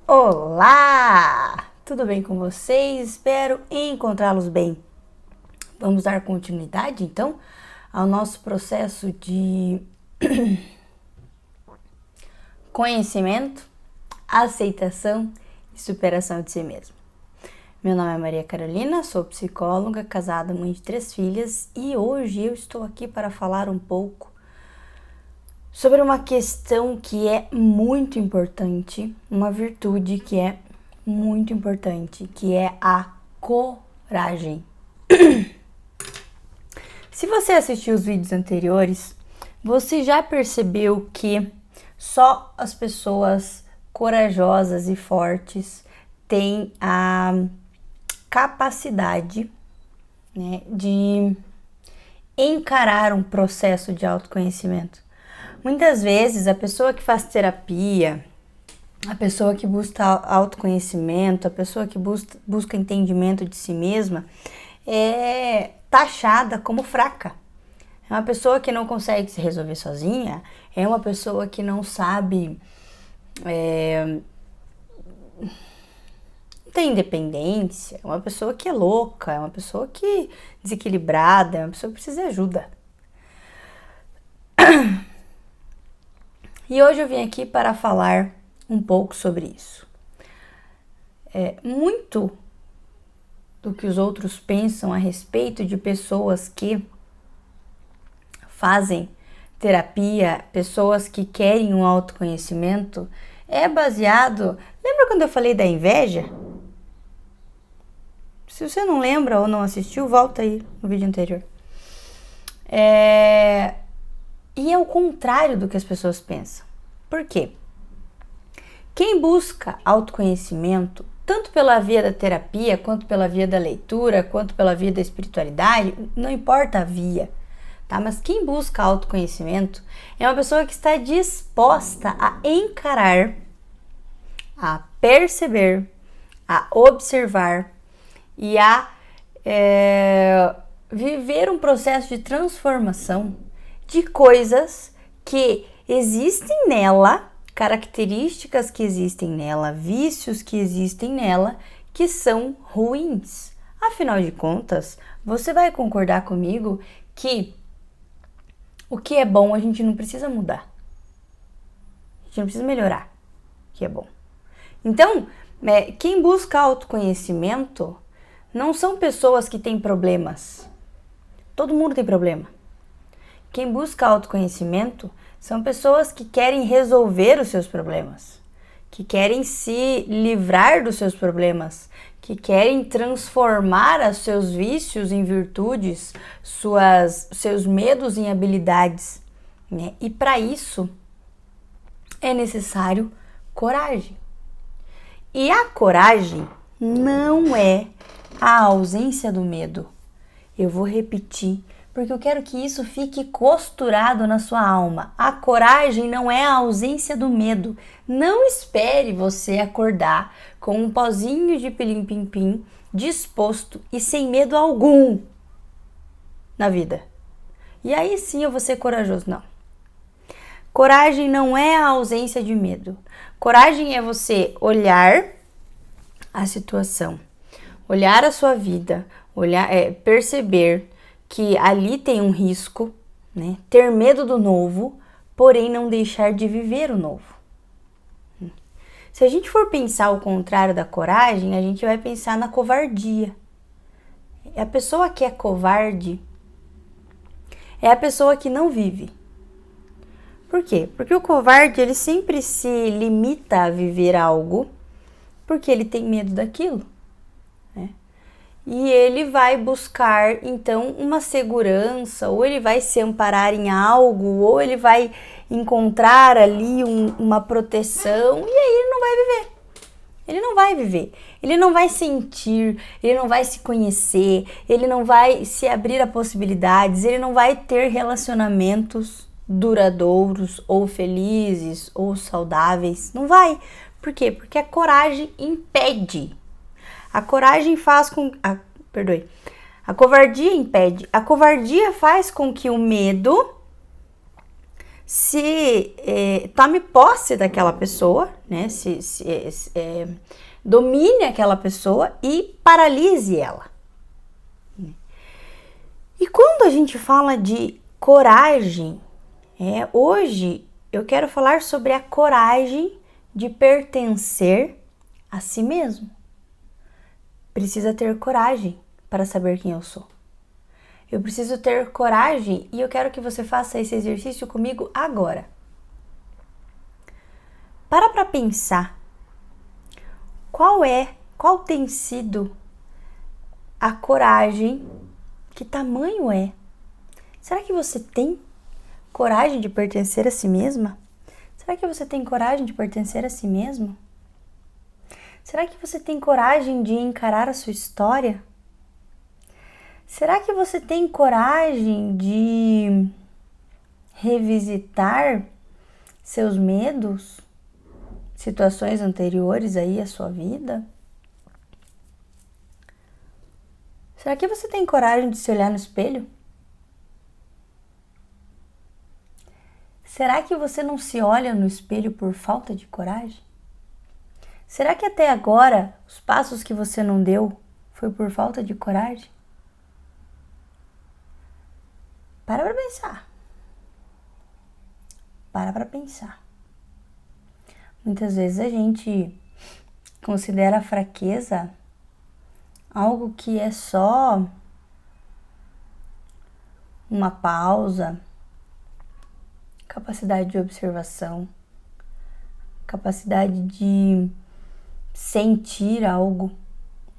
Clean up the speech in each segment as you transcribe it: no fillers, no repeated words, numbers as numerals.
Olá! Tudo bem com vocês? Espero encontrá-los bem. Vamos dar continuidade, então, ao nosso processo de conhecimento, aceitação e superação de si mesmo. Meu nome é Maria Carolina, sou psicóloga, casada, mãe de 3 filhas e hoje eu estou aqui para falar um pouco sobre uma questão que é muito importante, uma virtude que é muito importante, que é a coragem. Se você assistiu os vídeos anteriores, você já percebeu que só as pessoas corajosas e fortes têm a capacidade, né, de encarar um processo de autoconhecimento. Muitas vezes a pessoa que faz terapia, a pessoa que busca autoconhecimento, a pessoa que busca entendimento de si mesma é taxada como fraca. É uma pessoa que não consegue se resolver sozinha, é uma pessoa que não sabe tem independência, é uma pessoa que é louca, é uma pessoa que é desequilibrada, é uma pessoa que precisa de ajuda. E hoje eu vim aqui para falar um pouco sobre isso. Muito do que os outros pensam a respeito de pessoas que fazem terapia, pessoas que querem um autoconhecimento, é baseado... Lembra quando eu falei da inveja? Se você não lembra ou não assistiu, volta aí no vídeo anterior. E é o contrário do que as pessoas pensam. Por quê? Quem busca autoconhecimento, tanto pela via da terapia, quanto pela via da leitura, quanto pela via da espiritualidade, não importa a via, tá? Mas quem busca autoconhecimento é uma pessoa que está disposta a encarar, a perceber, a observar e a viver um processo de transformação de coisas que existem nela, características que existem nela, vícios que existem nela, que são ruins. Afinal de contas, você vai concordar comigo que o que é bom a gente não precisa mudar. A gente não precisa melhorar o que é bom. Então, quem busca autoconhecimento não são pessoas que têm problemas. Todo mundo tem problema. Quem busca autoconhecimento são pessoas que querem resolver os seus problemas, que querem se livrar dos seus problemas, que querem transformar os seus vícios em virtudes, seus medos em habilidades, né? E para isso é necessário coragem. E a coragem não é a ausência do medo. Eu vou repetir, porque eu quero que isso fique costurado na sua alma. A coragem não é a ausência do medo. Não espere você acordar com um pozinho de pilim-pim-pim, disposto e sem medo algum na vida. E aí sim eu vou ser corajoso. Não. Coragem não é a ausência de medo. Coragem é você olhar a situação, olhar a sua vida, perceber que ali tem um risco, né? Ter medo do novo, porém não deixar de viver o novo. Se a gente for pensar o contrário da coragem, a gente vai pensar na covardia. A pessoa que é covarde é a pessoa que não vive. Por quê? Porque o covarde, ele sempre se limita a viver algo porque ele tem medo daquilo, né? E ele vai buscar, então, uma segurança, ou ele vai se amparar em algo, ou ele vai encontrar ali uma proteção, e aí ele não vai viver. Ele não vai viver, ele não vai sentir, ele não vai se conhecer, ele não vai se abrir a possibilidades, ele não vai ter relacionamentos duradouros, ou felizes, ou saudáveis. Não vai. Por quê? Porque a coragem impede. A coragem faz com... A covardia impede. A covardia faz com que o medo se tome posse daquela pessoa, né? Domine aquela pessoa e paralise ela. E quando a gente fala de coragem, hoje eu quero falar sobre a coragem de pertencer a si mesmo. Precisa ter coragem para saber quem eu sou. Eu preciso ter coragem e eu quero que você faça esse exercício comigo agora. Para pensar. Qual tem sido a coragem? Que tamanho é? Será que você tem coragem de pertencer a si mesma? Será que você tem coragem de pertencer a si mesmo? Será que você tem coragem de encarar a sua história? Será que você tem coragem de revisitar seus medos, situações anteriores aí à sua vida? Será que você tem coragem de se olhar no espelho? Será que você não se olha no espelho por falta de coragem? Será que até agora os passos que você não deu foi por falta de coragem? Para pensar. Para pensar. Muitas vezes a gente considera a fraqueza algo que é só uma pausa, capacidade de observação, capacidade de sentir algo.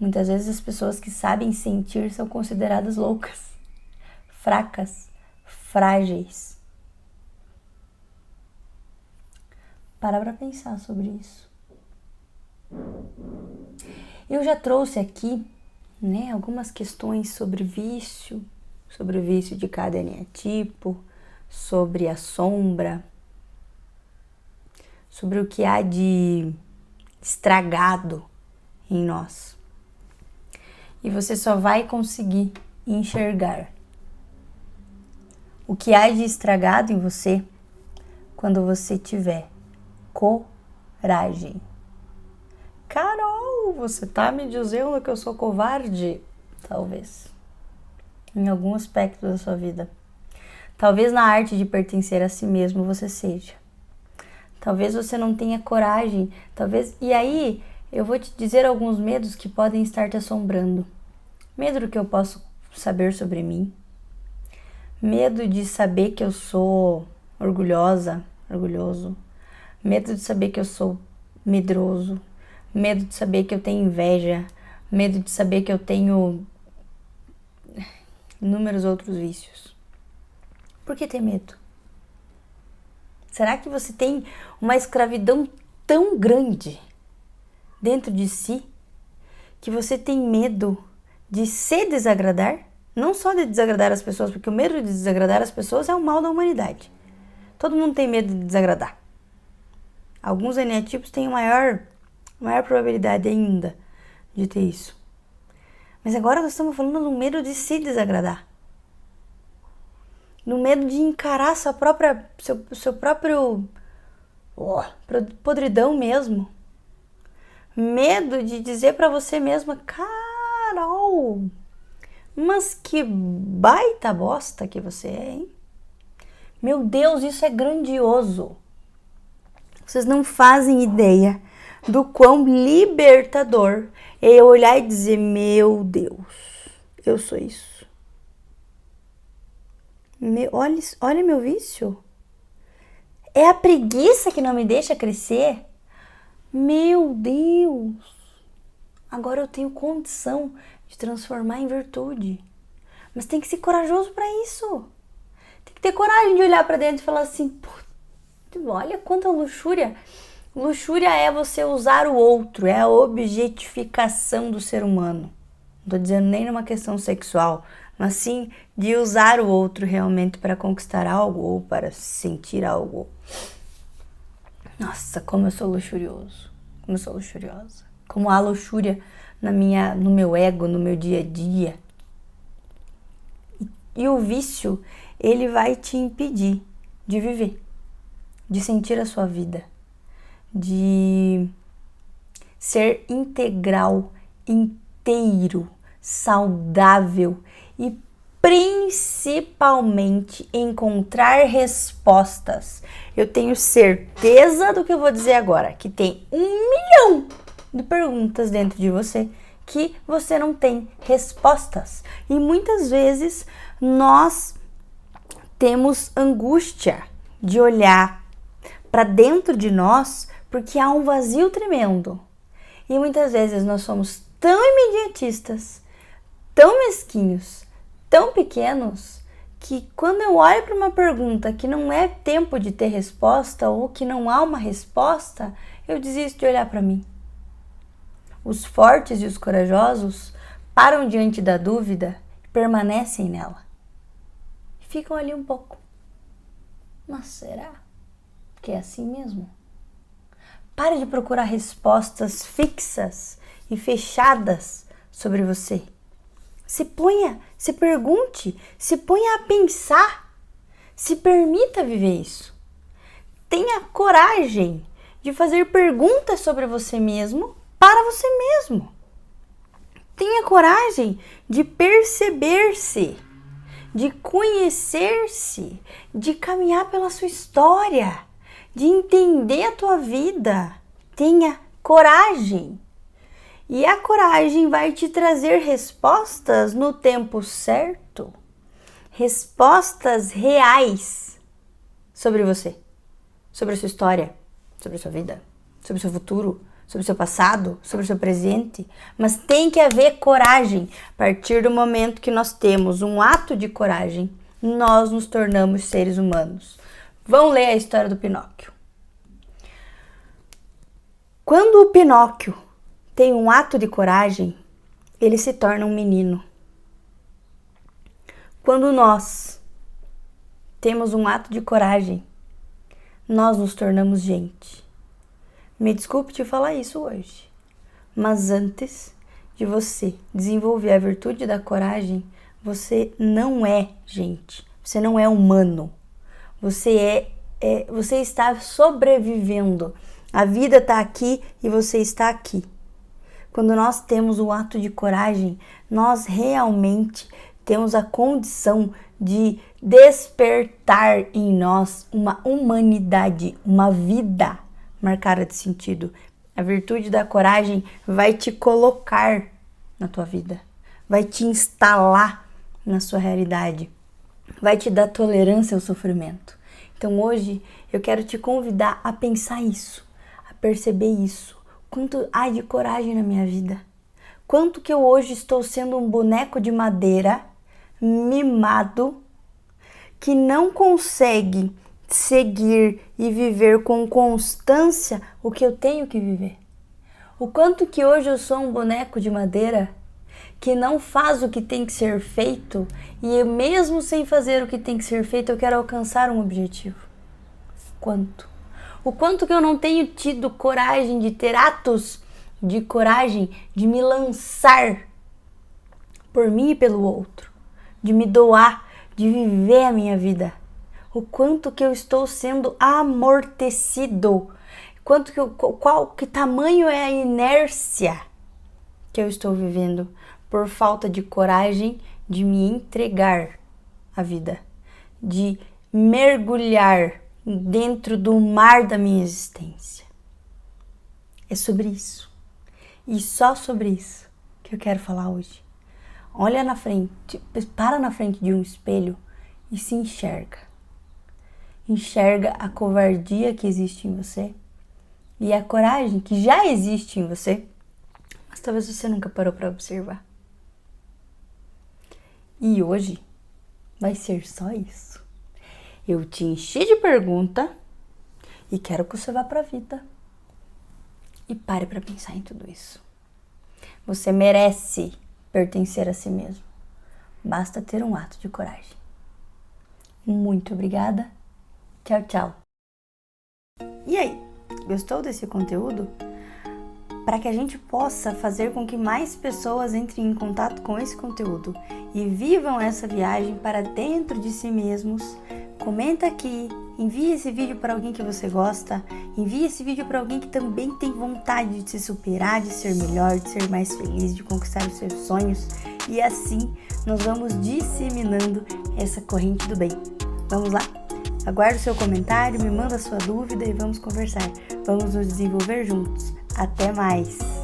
Muitas vezes as pessoas que sabem sentir são consideradas loucas, fracas, frágeis. Para pensar sobre isso. Eu já trouxe aqui, algumas questões sobre o vício de cada eneatipo, sobre a sombra, sobre o que há de estragado em nós. E você só vai conseguir enxergar o que há de estragado em você quando você tiver coragem. Carol, você tá me dizendo que eu sou covarde? Talvez. Em algum aspecto da sua vida. Talvez na arte de pertencer a si mesmo você seja. Talvez você não tenha coragem. E aí eu vou te dizer alguns medos que podem estar te assombrando. Medo do que eu posso saber sobre mim. Medo de saber que eu sou orgulhoso. Medo de saber que eu sou medroso. Medo de saber que eu tenho inveja. Medo de saber que eu tenho inúmeros outros vícios. Por que ter medo? Será que você tem uma escravidão tão grande dentro de si que você tem medo de se desagradar? Não só de desagradar as pessoas, porque o medo de desagradar as pessoas é o mal da humanidade. Todo mundo tem medo de desagradar. Alguns eneatipos têm maior probabilidade ainda de ter isso. Mas agora nós estamos falando do medo de se desagradar. No medo de encarar seu próprio podridão mesmo. Medo de dizer pra você mesma, Carol, mas que baita bosta que você é, hein? Meu Deus, isso é grandioso. Vocês não fazem ideia do quão libertador é eu olhar e dizer, meu Deus, eu sou isso. Olha meu vício. É a preguiça que não me deixa crescer. Meu Deus. Agora eu tenho condição de transformar em virtude. Mas tem que ser corajoso para isso. Tem que ter coragem de olhar para dentro e falar assim, olha quanta luxúria. Luxúria é você usar o outro, é a objetificação do ser humano. Não tô dizendo nem numa questão sexual, mas sim de usar o outro realmente para conquistar algo ou para sentir algo. Nossa, como eu sou luxurioso, como eu sou luxuriosa. Como há luxúria no meu ego, no meu dia a dia. E o vício, ele vai te impedir de viver. de sentir a sua vida, de ser integral, inteiro, saudável e principalmente encontrar respostas. Eu tenho certeza do que eu vou dizer agora, que tem 1 milhão de perguntas dentro de você que você não tem respostas. E muitas vezes nós temos angústia de olhar para dentro de nós porque há um vazio tremendo. E muitas vezes nós somos tão imediatistas, tão mesquinhos, tão pequenos, que quando eu olho para uma pergunta que não é tempo de ter resposta ou que não há uma resposta, eu desisto de olhar para mim. Os fortes e os corajosos param diante da dúvida e permanecem nela. Ficam ali um pouco. Mas será que é assim mesmo? Pare de procurar respostas fixas e fechadas sobre você. Se pergunte, se ponha a pensar, se permita viver isso. Tenha coragem de fazer perguntas sobre você mesmo para você mesmo. Tenha coragem de perceber-se, de conhecer-se, de caminhar pela sua história, de entender a tua vida. Tenha coragem. E a coragem vai te trazer respostas no tempo certo, respostas reais sobre você, sobre a sua história, sobre a sua vida, sobre o seu futuro, sobre o seu passado, sobre o seu presente. Mas tem que haver coragem. A partir do momento que nós temos um ato de coragem, nós nos tornamos seres humanos. Vão ler a história do Pinóquio. Quando o Pinóquio tem um ato de coragem, ele se torna um menino. Quando nós temos um ato de coragem, nós nos tornamos gente. Me desculpe te falar isso hoje, mas antes de você desenvolver a virtude da coragem, você não é gente, você não é humano, você está sobrevivendo. A vida está aqui e você está aqui. Quando nós temos o ato de coragem, nós realmente temos a condição de despertar em nós uma humanidade, uma vida marcada de sentido. A virtude da coragem vai te colocar na tua vida, vai te instalar na sua realidade, vai te dar tolerância ao sofrimento. Então hoje eu quero te convidar a pensar isso, a perceber isso. Quanto há de coragem na minha vida? Quanto que eu hoje estou sendo um boneco de madeira, mimado, que não consegue seguir e viver com constância o que eu tenho que viver? O quanto que hoje eu sou um boneco de madeira que não faz o que tem que ser feito e eu, mesmo sem fazer o que tem que ser feito, eu quero alcançar um objetivo? Quanto? O quanto que eu não tenho tido coragem de ter atos de coragem, de me lançar por mim e pelo outro, de me doar, de viver a minha vida. O quanto que eu estou sendo amortecido, que tamanho é a inércia que eu estou vivendo por falta de coragem de me entregar à vida, de mergulhar dentro do mar da minha existência. É sobre isso. E só sobre isso que eu quero falar hoje. Olha na frente, para na frente de um espelho e se enxerga. Enxerga a covardia que existe em você e a coragem que já existe em você, mas talvez você nunca parou para observar. E hoje vai ser só isso. Eu te enchi de pergunta e quero que você vá para a vida e pare para pensar em tudo isso. Você merece pertencer a si mesmo. Basta ter um ato de coragem. Muito obrigada. Tchau, tchau. E aí, gostou desse conteúdo? Para que a gente possa fazer com que mais pessoas entrem em contato com esse conteúdo e vivam essa viagem para dentro de si mesmos, comenta aqui, envie esse vídeo para alguém que você gosta, envie esse vídeo para alguém que também tem vontade de se superar, de ser melhor, de ser mais feliz, de conquistar os seus sonhos, e assim nós vamos disseminando essa corrente do bem. Vamos lá? Aguardo o seu comentário, me manda a sua dúvida e vamos conversar. Vamos nos desenvolver juntos. Até mais!